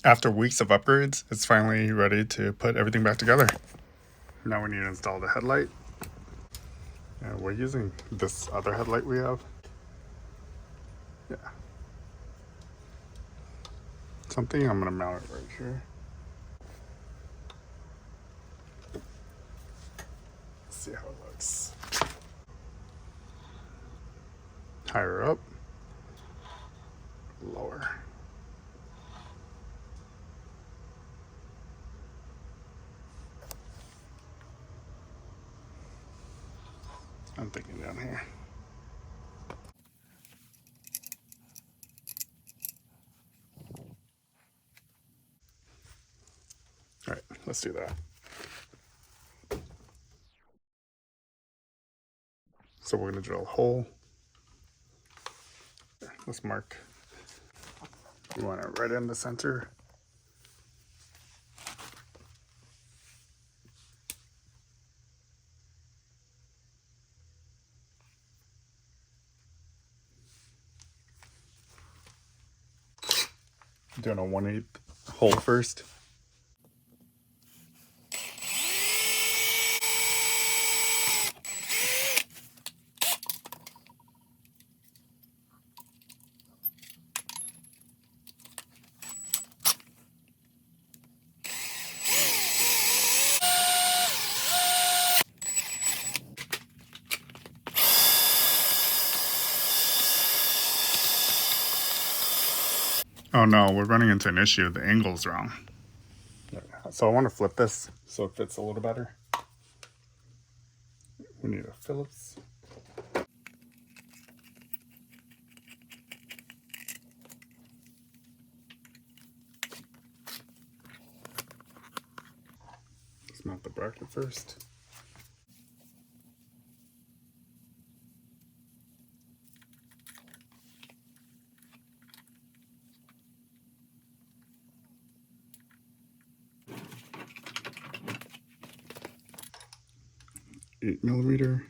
After weeks of upgrades, it's finally ready to put everything back together. Now we need to install the headlight. We're using this other headlight we have. Yeah. Something I'm gonna mount it right here. Let's see how it looks. Higher up, lower. I'm thinking down here. All right, let's do that. So we're gonna drill a hole. Let's mark. We want it right in the center. Doing a 1/8 hole first. Oh no, we're running into an issue. The angle's wrong. So I want to flip this so it fits a little better. We need a Phillips. Let's mount the bracket first. Eight millimeter.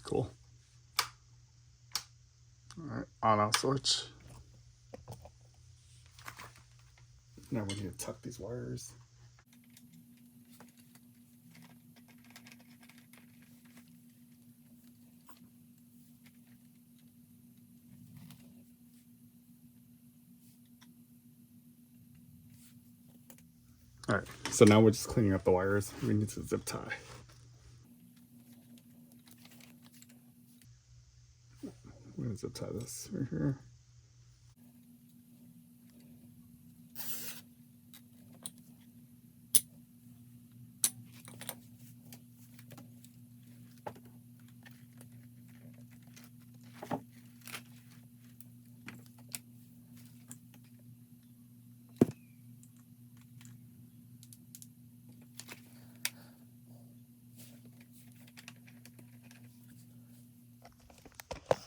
Cool. All right, on-off switch. Now we need to tuck these wires. All right, so now we're just cleaning up the wires. We need to zip tie. We're gonna zip tie this right here.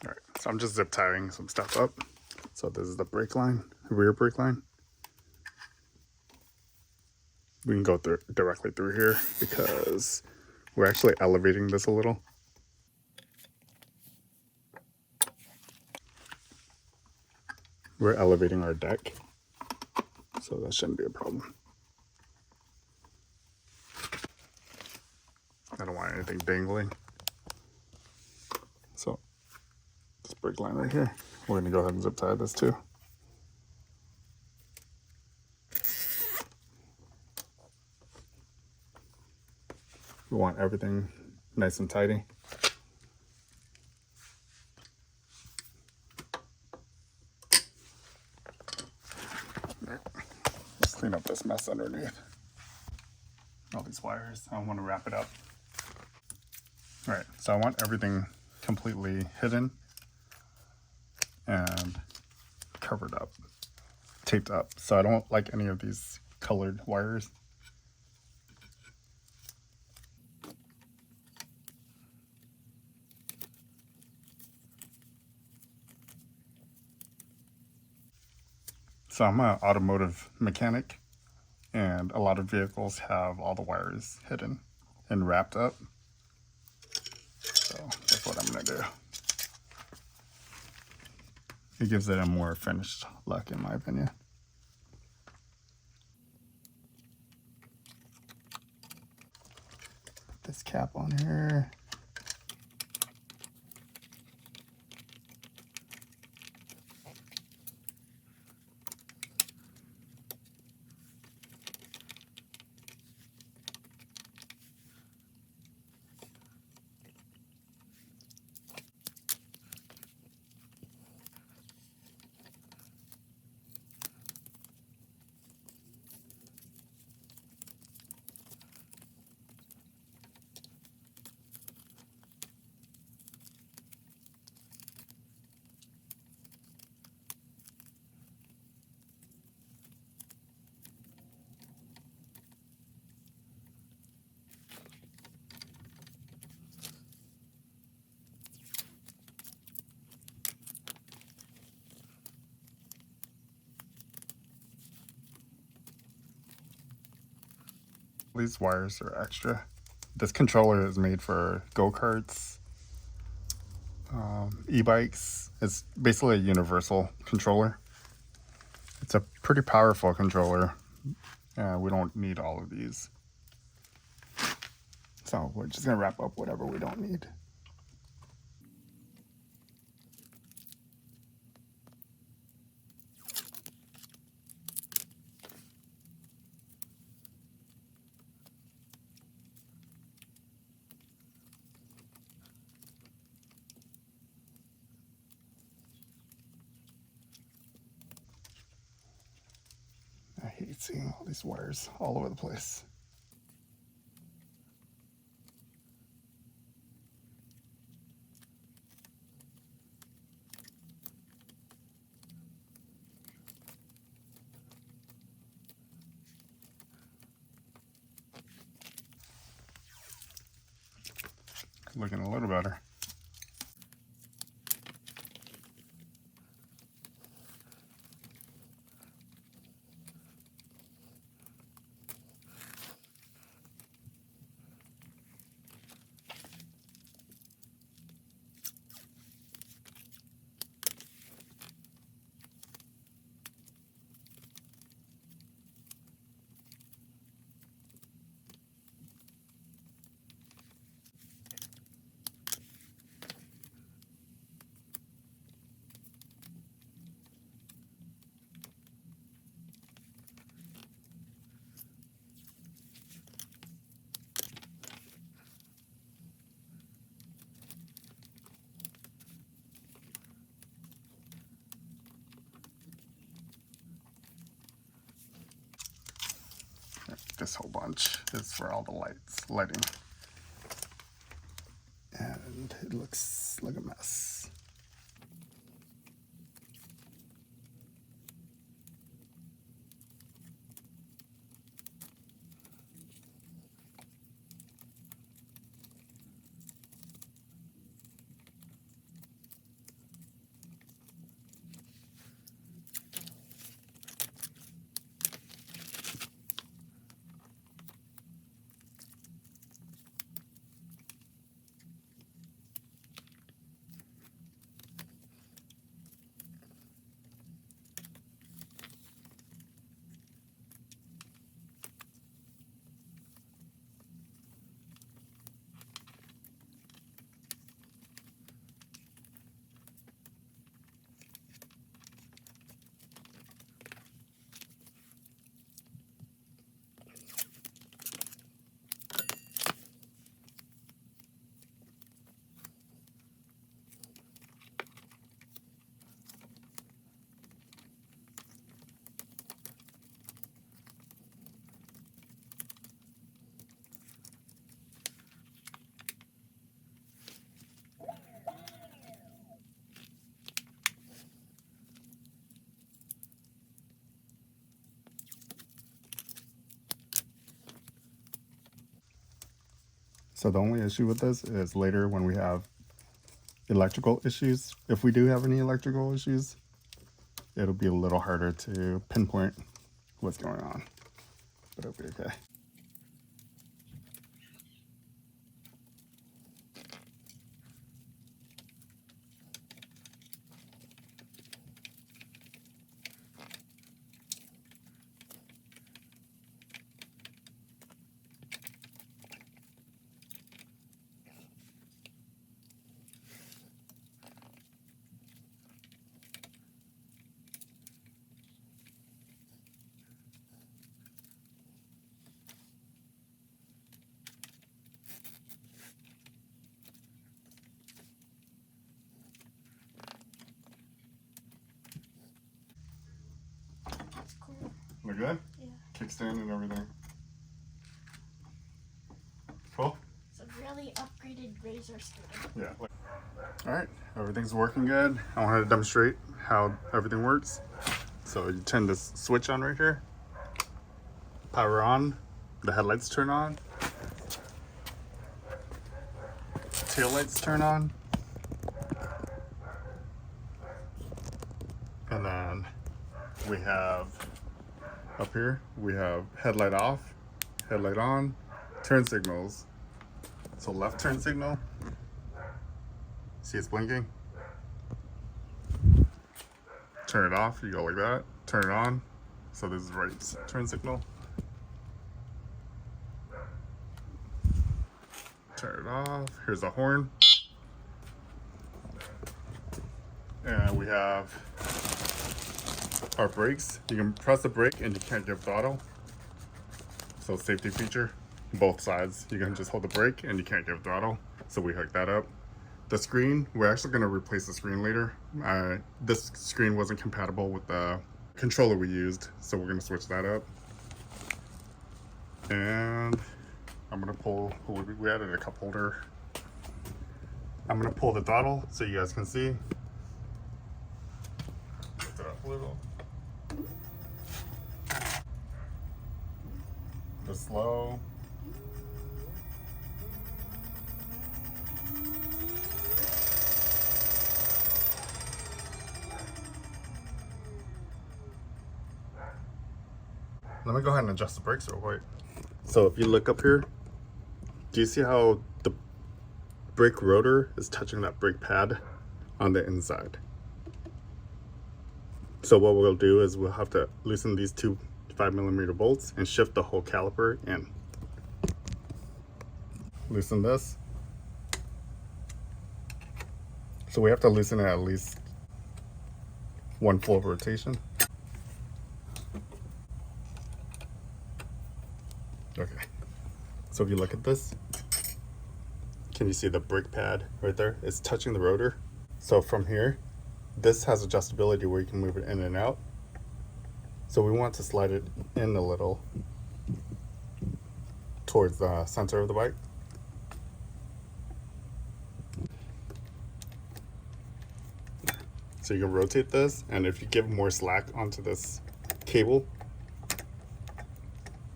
All right, so I'm just zip tying some stuff up. So this is the brake line, rear brake line. We can go directly through here because we're actually elevating this a little. We're elevating our deck, so that shouldn't be a problem. I don't want anything dangling. this brake line right here. We're gonna go ahead and zip tie this too. We want everything nice and tidy. Let's clean up this mess underneath. All these wires, I want to wrap it up. All right, so I want everything completely hidden and covered up, taped up. So I don't like any of these colored wires. So I'm an automotive mechanic, and a lot of vehicles have all the wires hidden and wrapped up. So that's what I'm gonna do. It gives it a more finished look, in my opinion. Put this cap on here. These wires are extra. This controller is made for go-karts, e-bikes. It's basically a universal controller. It's a pretty powerful controller. We don't need all of these. So we're just gonna wrap up whatever we don't need. I hate seeing all these wires all over the place. Looking a little better. This whole bunch is for all the lighting. And it looks like a mess. So the only issue with this is later when we have electrical issues, if we do have any electrical issues, it'll be a little harder to pinpoint what's going on, but it'll be okay. That's cool. Look good? Yeah. Kickstand and everything. Cool? It's a really upgraded Razor scooter. Yeah. Alright, everything's working good. I wanted to demonstrate how everything works. So you turn this switch on right here. Power on. The headlights turn on. Tail lights turn on. And then we have up here, we have headlight off, headlight on, turn signals. So left turn signal. See it's blinking. Turn it off, you go like that. Turn it on. So this is right turn signal. Turn it off. Here's a horn. And we have our brakes. You can press the brake and you can't give throttle. So safety feature, both sides. You can just hold the brake and you can't give throttle. So we hooked that up. The screen, we're actually gonna replace the screen later. This screen wasn't compatible with the controller we used, so we're gonna switch that up. And I'm gonna pull, we added a cup holder. I'm gonna pull the throttle so you guys can see. Lift it up a little. Just slow. Let me go ahead and adjust the brakes real quick. So if you look up here, do you see how the brake rotor is touching that brake pad on the inside? So what we'll do is we'll have to loosen these two 5mm bolts and shift the whole caliper in. Loosen this. So we have to loosen it at least one full rotation. Okay, so if you look at this, can you see the brake pad right there? It's touching the rotor. So from here, this has adjustability where you can move it in and out. So we want to slide it in a little towards the center of the bike. So you can rotate this, and if you give more slack onto this cable,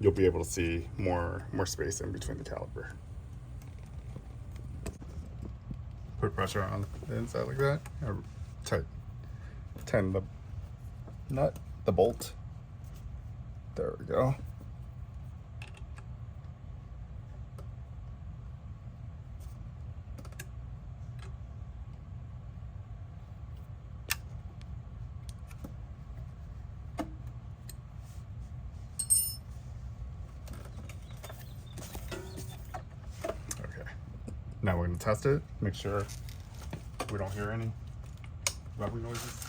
you'll be able to see more space in between the caliper. Put pressure on the inside like that, or tighten the nut, the bolt. There we go. Now we're going to test it, make sure we don't hear any rubbing noises.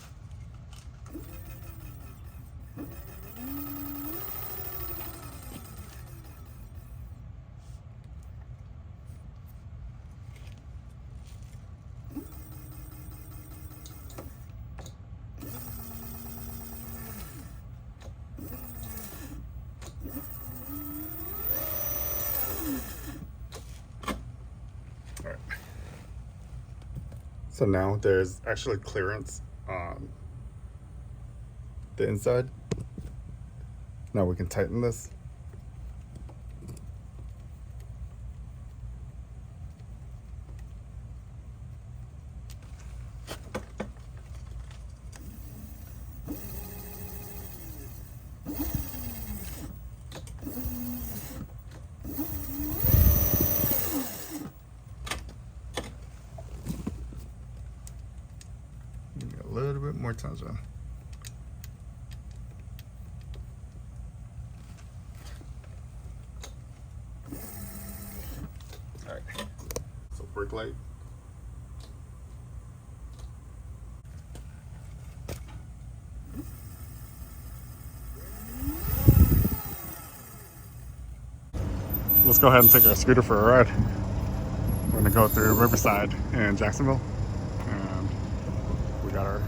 So now there's actually clearance on the inside. Now we can tighten this. more tension. Alright, so brake light. Let's go ahead and take our scooter for a ride. We're gonna go through Riverside in Jacksonville. And we got our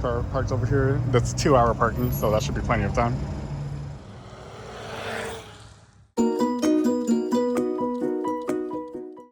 car parked over here. That's 2-hour parking, so that should be plenty of time.